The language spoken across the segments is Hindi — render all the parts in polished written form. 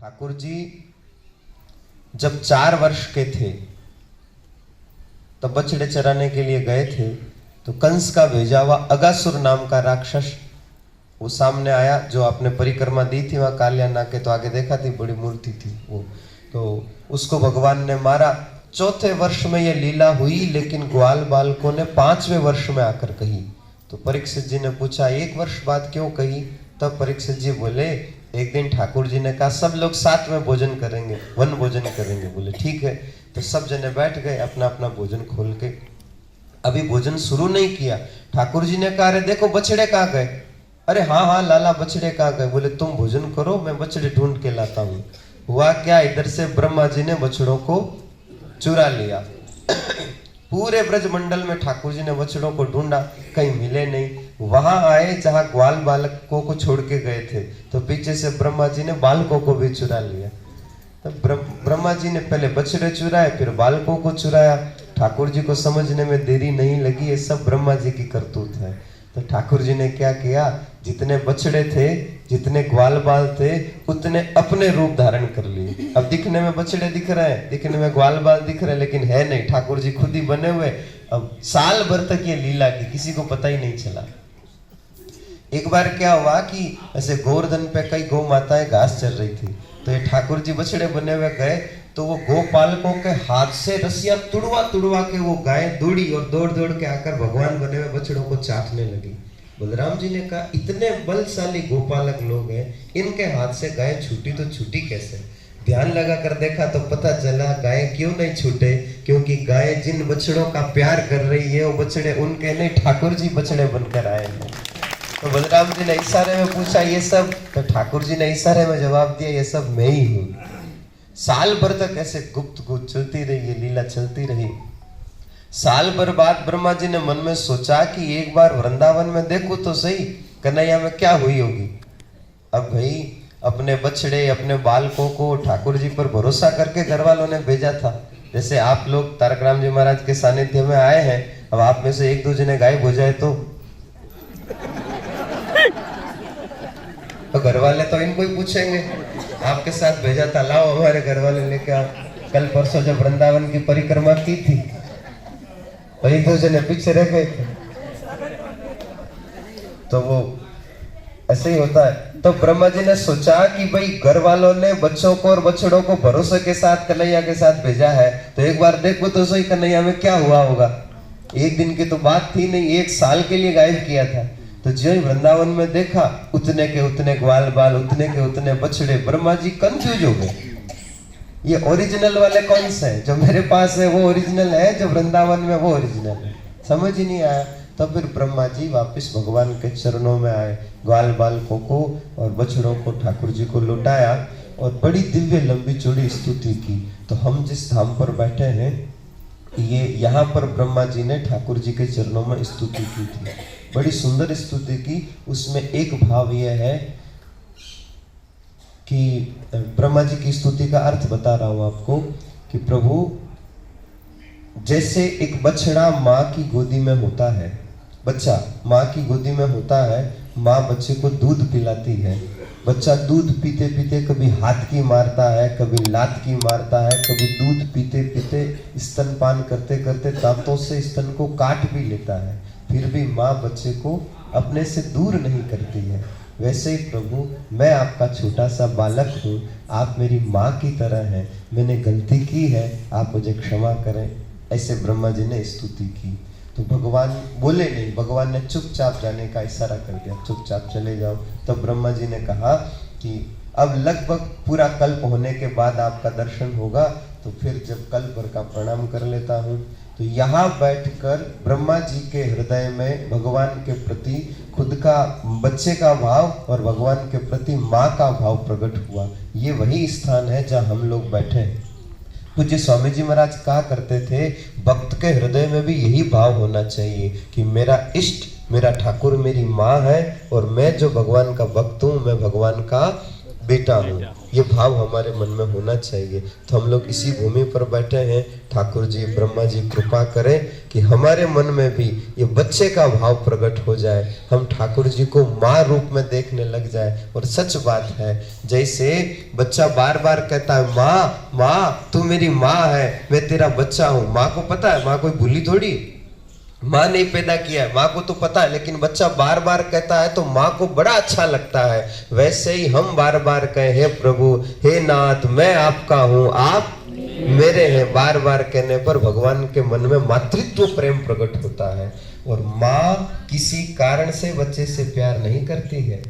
ठाकुर जी जब 4 वर्ष के थे तब बछड़े चराने के लिए गए थे, तो कंस का भेजा हुआ अगासुर नाम का राक्षस वो सामने आया। जो आपने परिक्रमा दी थी वहां कालियाना के तो आगे देखा थी, बड़ी मूर्ति थी वो, तो उसको भगवान ने मारा। 4थे वर्ष में ये लीला हुई, लेकिन ग्वाल बालकों ने 5वें वर्ष में आकर कही। तो परीक्षित जी ने पूछा 1 वर्ष बाद क्यों कही? तब परीक्षित जी बोले एक दिन ठाकुर जी ने कहा सब लोग साथ में भोजन करेंगे, वन भोजन करेंगे। बोले ठीक है। तो सब जने बैठ गए अपना अपना भोजन खोल के। अभी भोजन शुरू नहीं किया, ठाकुर जी ने कहा अरे देखो बछड़े कहाँ गए? अरे हाँ हाँ लाला बछड़े कहाँ गए? बोले तुम भोजन करो, मैं बछड़े ढूंढ के लाता हूँ। हुआ क्या, इधर से ब्रह्मा जी ने बछड़ों को चुरा लिया। पूरे ब्रज मंडल में ठाकुर जी ने बछड़ों को ढूंढा, कहीं मिले नहीं। वहां आए जहां ग्वाल बालकों को छोड़ के गए थे, तो पीछे से ब्रह्मा जी ने बालकों को भी चुरा लिया। तो ब्रह्मा जी ने पहले बछड़े चुराए, फिर बालकों को चुराया। ठाकुर जी को समझने में देरी नहीं लगी, ये सब ब्रह्मा जी की करतूत है। तो ठाकुर जी ने क्या किया, जितने बछड़े थे, जितने ग्वाल बाल थे, उतने अपने रूप धारण कर लिए। अब दिखने में बछड़े दिख रहे हैं, दिखने में ग्वाल बाल दिख रहे हैं, लेकिन है नहीं, ठाकुर जी खुद ही बने हुए। अब साल भर तक ये लीला की, किसी को पता ही नहीं चला। एक बार क्या हुआ कि ऐसे गोवर्धन पे कई गौ माताएं घास चर रही थी, तो ये ठाकुर जी बछड़े बने हुए गए, तो वो गोपालकों के हाथ से रस्सियां तुड़वा तुड़वा के वो गाय दौड़ी और दौड़ दौड़ के आकर भगवान बने हुए बछड़ों को चाटने लगी। बलराम जी ने कहा इतने बलशाली गोपालक लोग हैं, इनके हाथ से गाय छूटी तो छूटी कैसे? ध्यान लगा कर देखा तो पता चला गाय क्यों नहीं छूटे, क्योंकि गाय जिन बछड़ों का प्यार कर रही है वो बछड़े उनके नहीं, ठाकुर जी बछड़े बनकर आए हैं। तो बलराम जी ने इशारे में पूछा ये सब, तो ठाकुर जी ने इशारे में जवाब दिया ये सब मैं ही हूँ। साल भर तक ऐसे गुप्त गुप्त चलती रही, ये लीला चलती रही। साल भर बाद ब्रह्मा जी ने मन में सोचा कि एक बार वृंदावन में देखूं तो सही कन्हैया में क्या हुई होगी। अब भाई अपने बछड़े अपने बालकों को ठाकुर जी पर भरोसा करके घर वालों ने भेजा था। जैसे आप लोग तारक राम जी महाराज के सानिध्य में आए हैं, अब आप में से 1-2 जने गायब हो जाए तो घर वाले तो इनको ही पूछेंगे। आपके साथ भेजा था, लाओ हमारे घर वाले लेके आओ। कल परसों जब वृंदावन की परिक्रमा की थी तो 1-2 जने पीछे रह गए थे, तो वो ऐसे ही होता है। तो ब्रह्मा जी ने सोचा कि भाई घर वालों ने बच्चों को और बछड़ों को भरोसे के साथ कन्हैया के साथ भेजा है, तो एक बार देखो तो सही कन्हैया में क्या हुआ होगा। एक दिन की तो बात थी नहीं, 1 साल के लिए गायब किया था। तो जो ही वृंदावन में देखा, उतने के उतने ग्वाल बाल, उतने के उतने बछड़े। ब्रह्मा जी कंफ्यूज हो गए, ये ओरिजिनल वाले कौन से हैं? जो मेरे पास है वो ओरिजिनल है, जो वृंदावन में वो ओरिजिनल है, समझ ही नहीं आया। तब फिर ब्रह्मा जी वापस भगवान के चरणों में आए, ग्वाल बालकों को और बछड़ों को ठाकुर जी को लौटाया और बड़ी दिव्य लंबी चौड़ी स्तुति की। तो हम जिस धाम पर बैठे हैं, ये यहाँ पर ब्रह्मा जी ने ठाकुर जी के चरणों में स्तुति की थी, बड़ी सुंदर स्तुति की। उसमें एक भाव यह है कि ब्रह्मा जी की स्तुति का अर्थ बता रहा हूं आपको कि प्रभु जैसे एक बछड़ा माँ की गोदी में होता है, बच्चा माँ की गोदी में होता है, माँ बच्चे को दूध पिलाती है। बच्चा दूध पीते पीते कभी हाथ की मारता है, कभी लात की मारता है, कभी दूध पीते पीते स्तनपान करते करते दांतों से स्तन को काट भी लेता है, फिर भी माँ बच्चे को अपने से दूर नहीं करती है। वैसे ही प्रभु मैं आपका छोटा सा बालक हूँ, आप मेरी माँ की तरह हैं, मैंने गलती की है, आप मुझे क्षमा करें। ऐसे ब्रह्मा जी ने स्तुति की। तो भगवान बोले नहीं, भगवान ने चुपचाप जाने का इशारा कर दिया, चुपचाप चले जाओ। तो ब्रह्मा जी ने कहा कि अब लगभग पूरा कल्प होने के बाद आपका दर्शन होगा, तो फिर जब कल्प भर का प्रणाम कर लेता हूँ। तो यहाँ बैठकर ब्रह्मा जी के हृदय में भगवान के प्रति खुद का बच्चे का भाव और भगवान के प्रति माँ का भाव प्रकट हुआ। ये वही स्थान है जहाँ हम लोग बैठे हैं। पूज्य स्वामी जी महाराज कहा करते थे, भक्त के हृदय में भी यही भाव होना चाहिए कि मेरा इष्ट मेरा ठाकुर मेरी माँ है और मैं जो भगवान का भक्त हूँ, मैं भगवान का बेटा हूँ, ये भाव हमारे मन में होना चाहिए। तो हम लोग इसी भूमि पर बैठे हैं, ठाकुर जी ब्रह्मा जी कृपा करें कि हमारे मन में भी ये बच्चे का भाव प्रकट हो जाए, हम ठाकुर जी को माँ रूप में देखने लग जाए। और सच बात है, जैसे बच्चा बार बार कहता है माँ माँ तू मेरी माँ है, मैं तेरा बच्चा हूँ। माँ को पता है, माँ कोई भूली थोड़ी, माँ ने पैदा किया है, माँ को तो पता है, लेकिन बच्चा बार बार कहता है तो माँ को बड़ा अच्छा लगता है। वैसे ही हम बार बार कहें हे प्रभु हे नाथ मैं आपका हूँ आप मेरे हैं, बार बार कहने पर भगवान के मन में मातृत्व प्रेम प्रकट होता है। और माँ किसी कारण से बच्चे से प्यार नहीं करती है,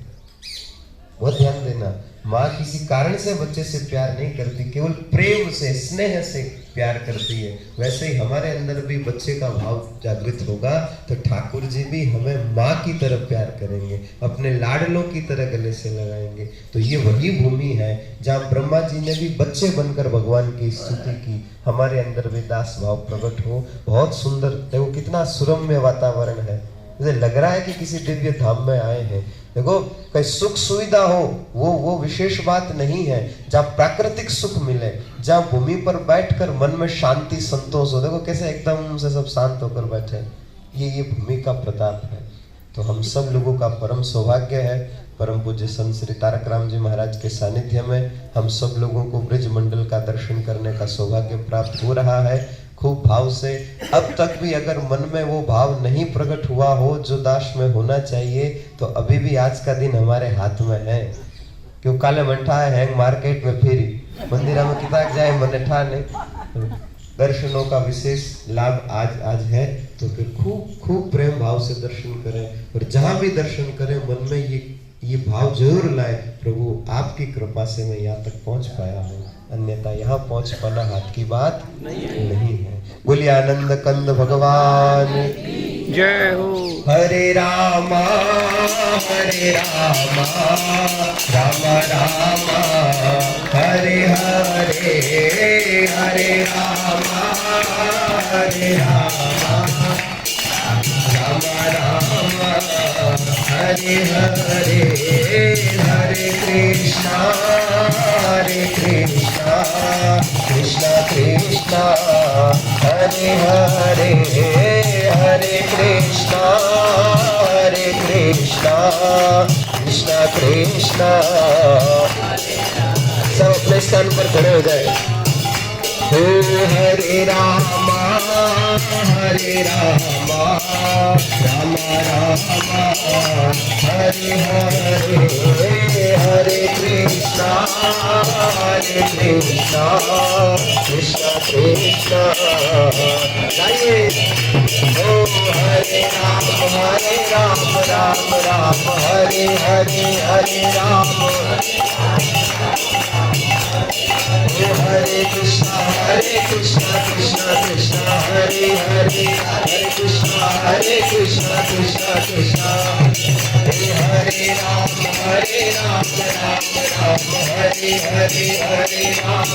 बहुत ध्यान देना। माँ किसी कारण से बच्चे से प्यार नहीं करती, केवल प्रेम से स्नेह से प्यार करती है। वैसे ही हमारे अंदर भी बच्चे का भाव जागृत होगा तो ठाकुर जी भी हमें माँ की तरह प्यार करेंगे, अपने लाडलों की तरह गले से लगाएंगे। तो ये वही भूमि है जहाँ ब्रह्मा जी ने भी बच्चे बनकर भगवान की स्तुति की, हमारे अंदर भी दास भाव प्रकट हो। बहुत सुंदर, देखो कितना सुरम्य वातावरण है, मुझे लग रहा है कि किसी दिव्य धाम में आए हैं। देखो कहीं सुख सुविधा हो वो विशेष बात नहीं है, जहाँ प्राकृतिक सुख मिले, जहाँ भूमि पर बैठकर मन में शांति संतोष हो। देखो कैसे एकदम से सब शांत होकर बैठे, ये भूमि का प्रताप है। तो हम सब लोगों का परम सौभाग्य है, परम पूज्य संत श्री तारक राम जी महाराज के सानिध्य में हम सब लोगों को ब्रज मंडल का दर्शन करने का सौभाग्य प्राप्त हो रहा है। खूब भाव से, अब तक भी अगर मन में वो भाव नहीं प्रकट हुआ हो जो दास में होना चाहिए, तो अभी भी आज का दिन हमारे हाथ में है। क्यों काले मंठा है हैंग मार्केट में फेरी मंदिर में किताब जाए मन ठा नहीं, दर्शनों का विशेष लाभ आज है। तो फिर खूब प्रेम भाव से दर्शन करें, और जहां भी दर्शन करें मन में ये भाव जरूर लाए, प्रभु आपकी कृपा से मैं यहाँ तक पहुंच पाया हूँ, अन्यथा यहाँ पहुंच पाना हाथ की बात नहीं है। बोलिए आनंद कंद भगवान जय हो। हरे रामा राम राम हरे हरे, हरे रामा राम राम हरे हरे, हरे कृष्णा कृष्णा कृष्णा हरे हरे, हरे कृष्णा कृष्णा कृष्णा। सब अपने स्थान पर खड़े हो जाए। हरे रामा राम राम हरे हरे, हरे कृष्णा कृष्णा कृष्णा। गाइए ओ हरे राम राम राम हरे हरे, हरे राम हरे कृष्णा कृष्णा कृष्णा हरे हरे, हरे कृष्णा कृष्णा कृष्णा। हरे राम राम राम हरे हरे, हरे राम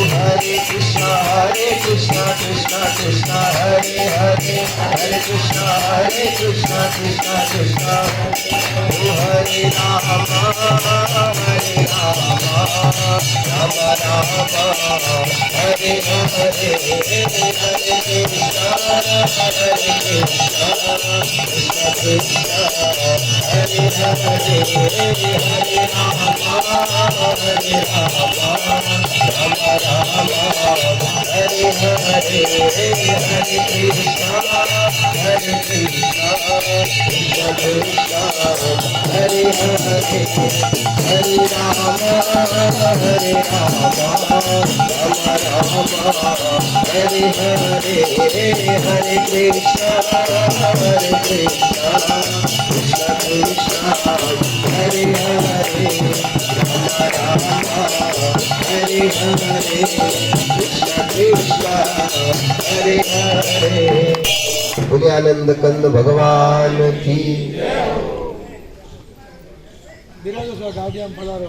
हरे कृष्णा कृष्णा कृष्णा हरे हरे, हरे कृष्णा कृष्णा कृष्णा। हरे राम राम हरे हरे, हरे कृष्णा कृष्णा कृष्णा हरे हरे, हरे राम राम हरे हरे, हरे कृष्णा कृष्णा कृष्णा हरे हरे, हरे राम हरे हरे, हरे कृष्णा कृष्णा कृष्णा हरे हरे, राम हरे हरे, कृष्णा कृष्णा हरे हरे। बोले आनंद कंद भगवान की। गाड़ी हम पधारो।